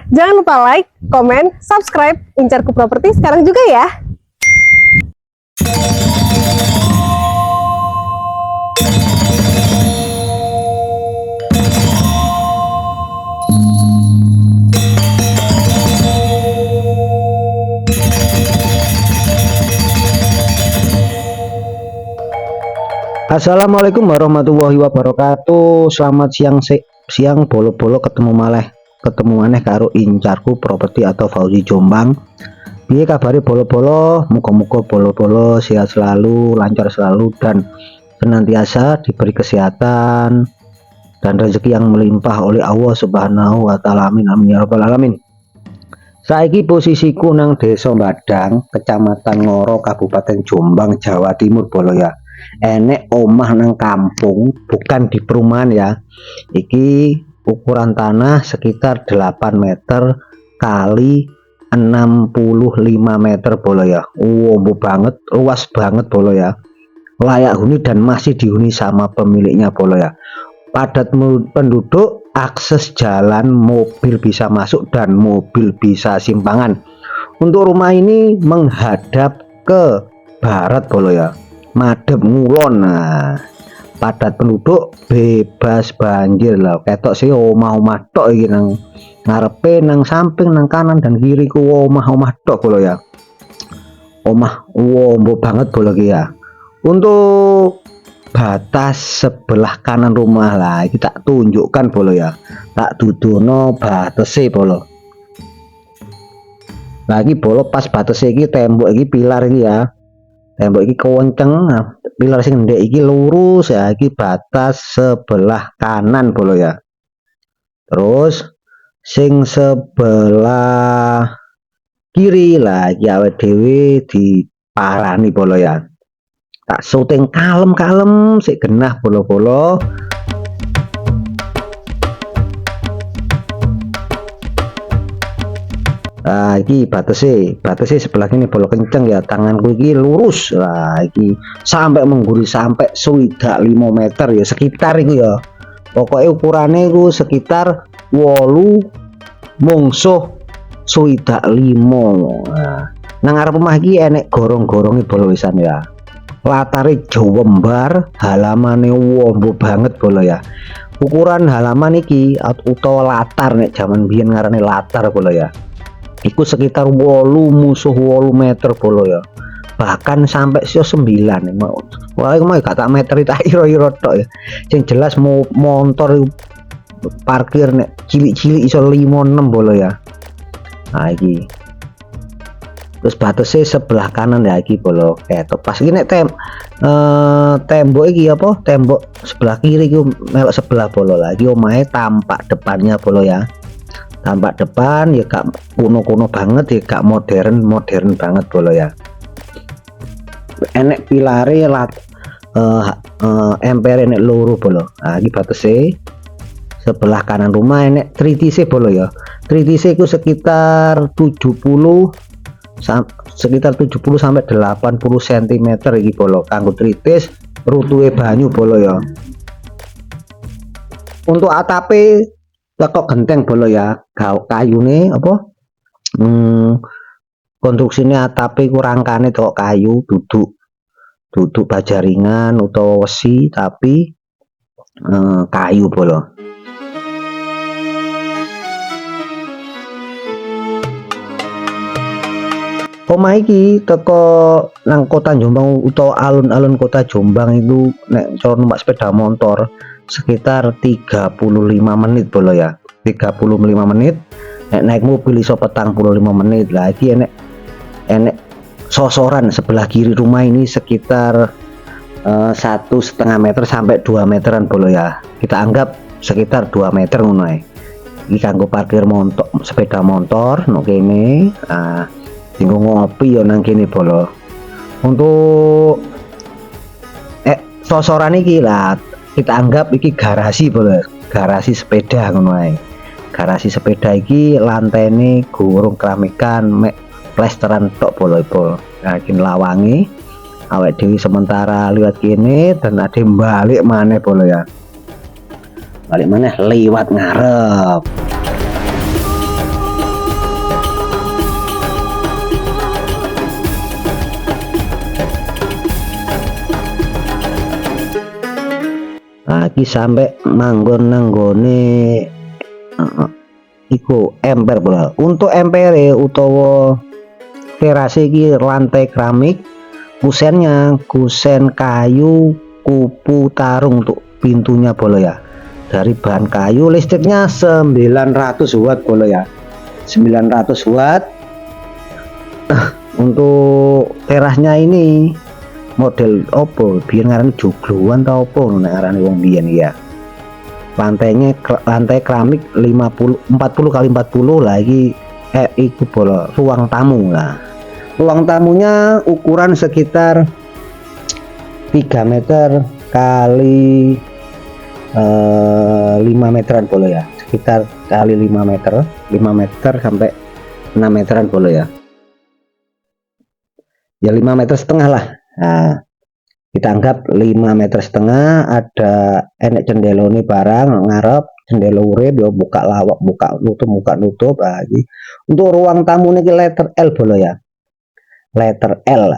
Jangan lupa like, komen, subscribe Incarku Properti sekarang juga ya. Assalamualaikum warahmatullahi wabarakatuh. Selamat siang bolo-bolo ketemu maneh karo Incarku Properti atau Fauzi Jombang. Piye kabare bolo-bolo? Muga-muga bolo-bolo sehat selalu, lancar selalu dan senantiasa diberi kesehatan dan rezeki yang melimpah oleh Allah Subhanahu wa taala. Amin amin ya rabbal alamin. Saiki posisiku nang Desa Badang, Kecamatan Ngoro, Kabupaten Jombang, Jawa Timur bolo ya. Enek omah nang kampung, bukan di perumahan ya. Iki ukuran tanah sekitar 8 meter kali 65 meter bolo ya. Banget, luas banget bolo ya. Layak huni dan masih dihuni sama pemiliknya bolo ya. Padat penduduk, akses jalan, mobil bisa masuk dan mobil bisa simpangan. Untuk rumah ini menghadap ke barat bolo ya. Madep ngulon. Nah, padat penduduk, bebas banjir lah. Ketok sih omah-omah tok iki nang ngarepe, nang samping, nang kanan dan kiri ku omah-omah tok bolo ya. Omah wombo banget bolo ya. Untuk batas sebelah kanan rumah lah iki tak tunjukkan bolo ya. Tak dudono batese bolo. Lagi bolo pas batese iki tembok iki pilar iki ya. Tembok iki kewenceng, nah, pilar sing ndek iki lurus ya, iki batas sebelah kanan bolo ya. Terus sing sebelah kiri lah iki awake dhewe diparani bolo ya. Tak syuting kalem-kalem sik genah bolo-bolo. Nah, iki batese sebelah kini bolo kenceng ya, tanganku iki lurus. Lah iki sampai mengguri sampai 5 meter ya sekitar itu ya. Pokoknya ukurannya itu sekitar 8 mungsuh 5. Nah, nang arep omah iki enek gorong-gorongi bolo wisan ya. Latare jombar, halamane wombo banget bolo ya. Ukuran halaman iki utawa latar nek jaman biyen ngarane latar bolo ya. Iku sekitar 8 meter bolo ya. Bahkan sampai 9. Wah, iku mah gak tak meter tak ira-ira tok ya. Sing jelas motor parkir nek cilik-cilik iso 5-6 bolo ya. Nah iki. Terus batasnya sebelah kanan ya iki bolo. Ketok pas iki nek tembok iki apa? Tembok sebelah kiri iki melok sebelah bolo lagi omahe tampak depannya bolo ya. Tampak depan ya gak kuno-kuno banget ya, gak modern banget bolo ya. Enek pilare empere enek loro bolo. Nah iki batese sebelah kanan rumah enek tritise bolo ya. Tritise itu sekitar 70 sampai 80 cm iki bolo. Kanggo tritis rutuhe banyu bolo ya. Untuk atape tekok genteng bolo ya, kayune apa konstruksinya atape ku rangkane tekok kayu, duduk bajaringan utawa wesi tapi kayu bolo. Omah iki teko nang kota Jombang utawa alun-alun kota Jombang itu nek cara numpak sepeda motor sekitar 35 menit bolo ya. 35 menit. Nek naik mobil iso 45 menit. Lah iki enek sosoran sebelah kiri rumah ini sekitar 1,5 meter sampai 2 meteran bolo ya. Kita anggap sekitar 2 meter ngono ae. Iki kanggo parkir sepeda motor no kene. Tinggal ngopi ya nang kene bolo. Untuk sosoran iki lah kita anggap iki garasi bolo, garasi sepeda ngono ae. Garasi sepeda iki lantene gurung keramikan, mek plesteran tok bolo. Nah, iki lawangi awake dhewe sementara liwat kene dan ade balik maneh bolo ya. Balik maneh liwat ngarep. lagi sampai manggon nanggone iku emper bola. Untuk empere utawa terase iki lantai keramik, kusennya kusen kayu kupu tarung untuk pintunya bola ya, dari bahan kayu. Listriknya 900 watt bola ya, 900 watt. Untuk terasnya ini model opo biar ngaran jogloan tau opo nek ngarane wong biyen ya. Lantainya lantai keramik 40 kali 40 lagi itu bola ruang tamu lah. Ruang tamunya ukuran sekitar 3 meter kali 5 meteran bola ya, sekitar kali 5 meter sampai 6 meteran bola ya, 5 meter setengah lah. Nah, kita anggap 5 meter setengah. Ada enek cendelone barang ngarep jendela urip yo, buka lawak buka nutup lagi. Untuk ruang tamu ini letter L bola ya, letter L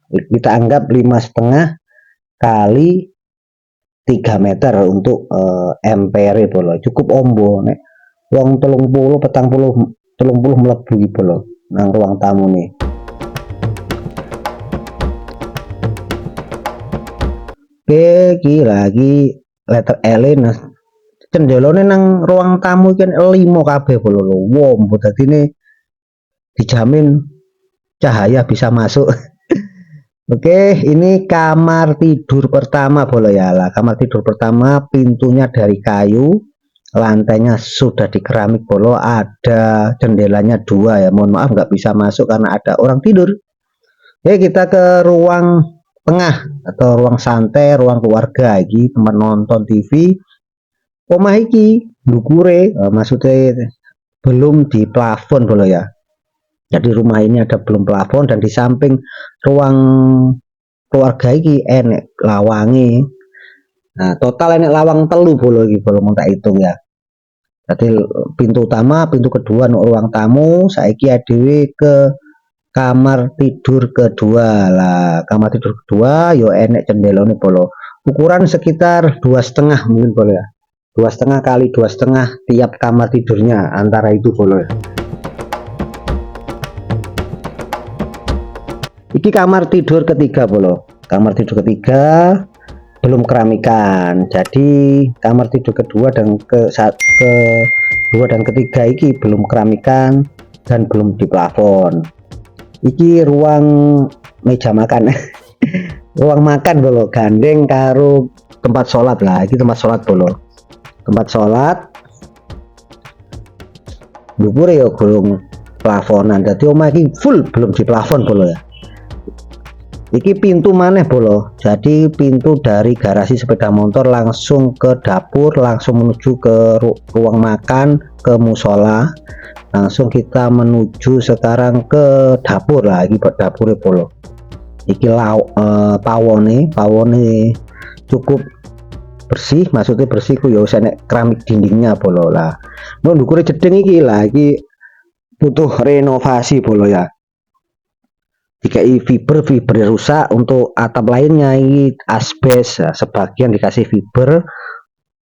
kita anggap 5,5 kali 3 meter untuk ampere bola, cukup ombo nek wong 30 mlebu bola nang ruang tamu nih. Oke, lagi letter L nah cendelone nang ruang tamu kan 5 kabeh bola lho. Wow, dadi ini dijamin cahaya bisa masuk. Oke, ini kamar tidur pertama bola ya lah. Kamar tidur pertama pintunya dari kayu, lantainya sudah di keramik bola, ada jendelanya 2 ya. Mohon maaf nggak bisa masuk karena ada orang tidur. Oke, kita ke ruang tengah atau ruang santai, ruang keluarga iki, tempat nonton TV. Omah iki ndukure maksudnya belum di plafon bola ya. Jadi rumah ini ada belum plafon, dan di samping ruang keluarga iki enek lawangi. Nah, total enek lawang telu bola iki bola mau tak hitung ya. Jadi pintu utama, pintu kedua no ruang tamu, saiki adewe ke kamar tidur kedua lah. Kamar tidur kedua yo enek cendelone bola, ukuran sekitar 2,5 mungkin bola ya, 2,5 kali 2,5 tiap kamar tidurnya, antara itu bola ya. Iki kamar tidur ketiga bola, kamar tidur ketiga belum keramikan. Jadi kamar tidur kedua dan kedua dan ketiga iki belum keramikan dan belum di plafon. Iki ruang meja makan ruang makan bola, gandeng karo tempat sholat lah. Iki tempat sholat bola, tempat sholat dhuwur ya gulung plafonan. Jadi omah iki full belum di plafon bola ya. Iki pintu maneh bola, jadi pintu dari garasi sepeda motor langsung ke dapur, langsung menuju ke ruang makan, ke musola, langsung kita menuju sekarang ke dapur lah. Iki dapur bola, iki pawone cukup bersih, maksudnya bersih ku ya wis enek keramik dindingnya bola lah. No ndukure jeding iki lagi butuh renovasi bola ya. Dikai fiber rusak. Untuk atap lainnya ini asbes ya, sebagian dikasih fiber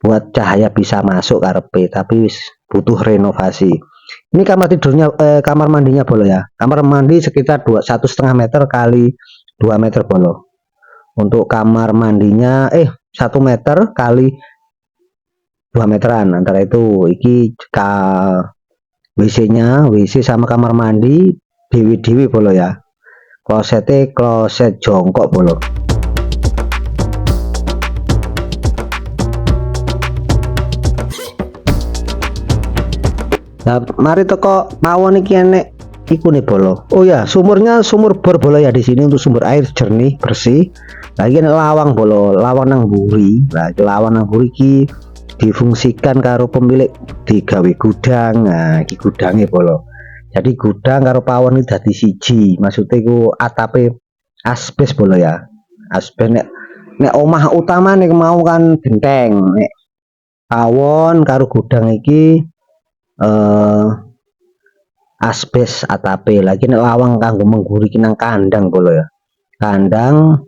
buat cahaya bisa masuk karepe, tapi butuh renovasi. Ini kamar tidurnya, kamar mandinya bola ya. Kamar mandi sekitar 1,5 meter kali 2 meter bola. Untuk kamar mandinya 1 meter kali 2 meteran, antara itu. Iki WC-nya, WC sama kamar mandi dewi bola ya. Klosetnya kloset jongkok bola. Nah, mari toko pawon iki enek iku nih bola. Oh ya, sumurnya sumur bor bola ya di sini, untuk sumber air jernih bersih. Lagi enek lawang bola, lawang nang mburi. Lah lawang nang mburi iki difungsikan karo pemilik digawe gudang. Nah, iki gudange bola. Jadi gudang karo pawon ini dadi siji, maksudnya ku atape asbes bola ya. Asbes nek omah utama nih mau kan genteng, nek pawon karo gudang iki asbes atape. Lagi nek lawang kanggo mengguri nang kandang bola ya. Kandang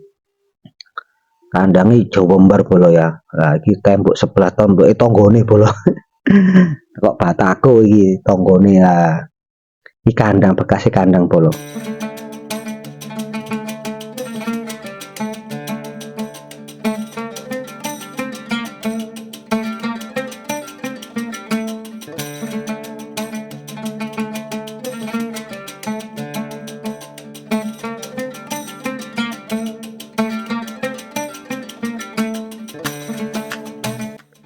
Kandange ijo wembar bolo ya. Lah iki tembok sebelah tembok tanggane bolo. Kok batako iki tanggane ya. Iki kandang bekas kandang bolo.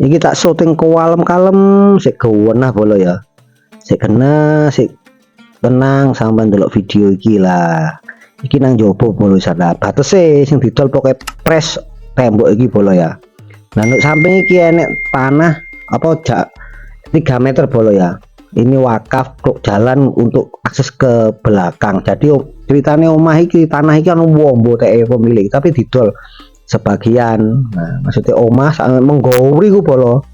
Iki tak syuting kalem-kalem sik gawenah bolo ya. Sik kena sik tenang sampean ndelok video iki lah. Iki nang jopo bolo sana. Batese sing didol pokoke pres tembok iki bolo ya. Nah, untuk samping iki enek tanah apa 3 meter bolo ya. Ini wakaf jalan untuk akses ke belakang. Jadi ceritanya omah iki tanah iki kan wombo teke pemilik tapi didol sebagian. Nah, maksudnya omah sangat mengguri ku bolo.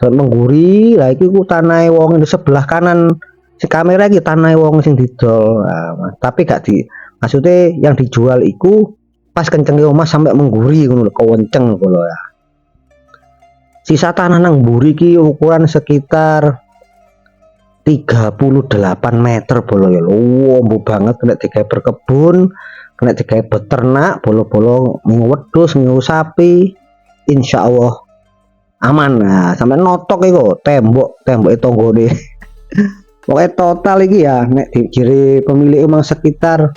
Sangat mengguri lah iki ku tanah wong di sebelah kanan si kamera iki tanah wong sing didol. Nah, tapi gak di maksudnya yang dijual iku pas kencenge omah sampai mengguri ngono lho, kewenceng bolo ya. Sisa tanah nang mburi ki ukuran sekitar 38 meter bolo ya. Wombo banget kena digawe berkebun, kena digawe beternak, bolo-bolo ngwedhus, ngewu sapi. Insyaallah aman. Nah, sampai notok iku tembok tanggane. Pokoknya total iki ya nek dijere pemilik emang sekitar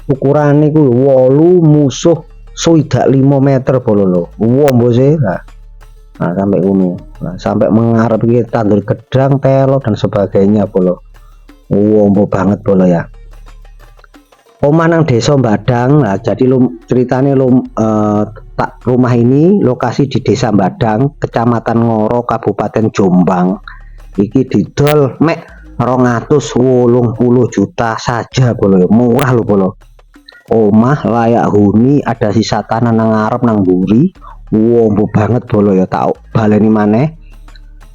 ukuran iku 8 musuh swidak 5 meter bolo lho. Wombo sih. Nah, sampai ngono. Nah, sampai mengarep iki tandur gedang, telo dan sebagainya bolo. Wombo banget bolo ya. Omah nang desa Badang. Nah, jadi ceritanya rumah ini lokasi di desa Badang, Kecamatan Ngoro, Kabupaten Jombang. Iki didol mek 280 juta saja bolo. Murah lo bolo. Omah layak huni, ada sisa tanah nang ngarep nang mburi. Wombo banget bolo ya, tak baleni maneh.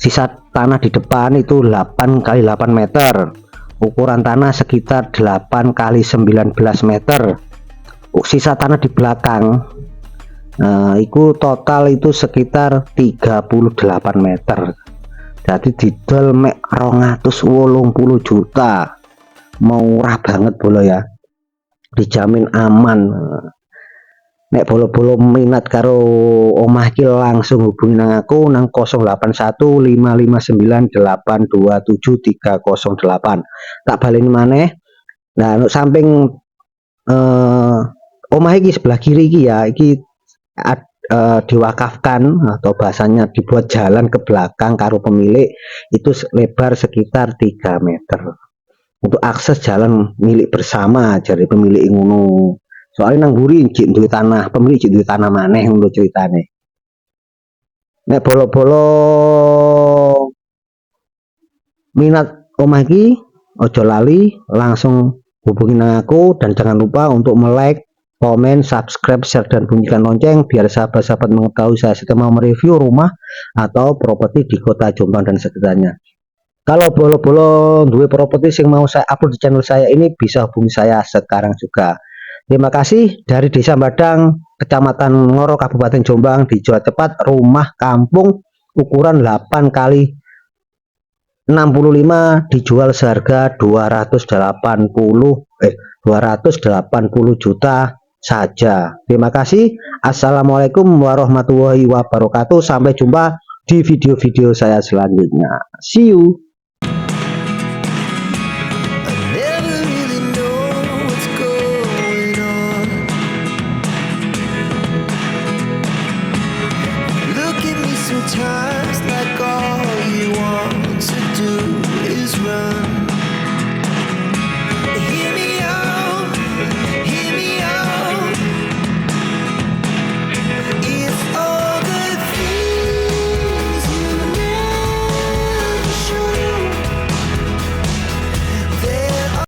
Sisa tanah di depan itu 8 kali 8 meter. Ukuran tanah sekitar 8 kali 19 meter. Sisa tanah di belakang itu total itu sekitar 38 meter. Jadi didol mek 280 juta. Murah banget bolo ya. Dijamin aman. Nek bolo-bolo minat karo omah iki langsung hubungi nang aku nang 081559827308. Tak baleni maneh. Nah, untuk samping omah iki sebelah kiri iki ya, iki diwakafkan atau bahasanya dibuat jalan ke belakang karo pemilik itu lebar sekitar 3 meter. Untuk akses jalan milik bersama dari pemilik ngono. Soalnya nang mburi cik duwe tanah, pemilik cik duwe tanah maneh ngono ceritane. Nek bolo-bolo minat omah iki ojo lali langsung hubungi nang aku dan jangan lupa untuk like, komen, subscribe, share dan bunyikan lonceng biar sahabat-sahabat mengetahui saya sedang mau mereview rumah atau properti di kota Jombang dan sekitarnya. Kalau bolo-bolo duwe properti yang mau saya upload di channel saya ini bisa hubungi saya sekarang juga. Terima kasih dari Desa Badang, Kecamatan Ngoro, Kabupaten Jombang, dijual cepat rumah kampung ukuran 8 kali 65 dijual seharga 280 juta saja. Terima kasih. Assalamualaikum warahmatullahi wabarakatuh. Sampai jumpa di video-video saya selanjutnya. See you.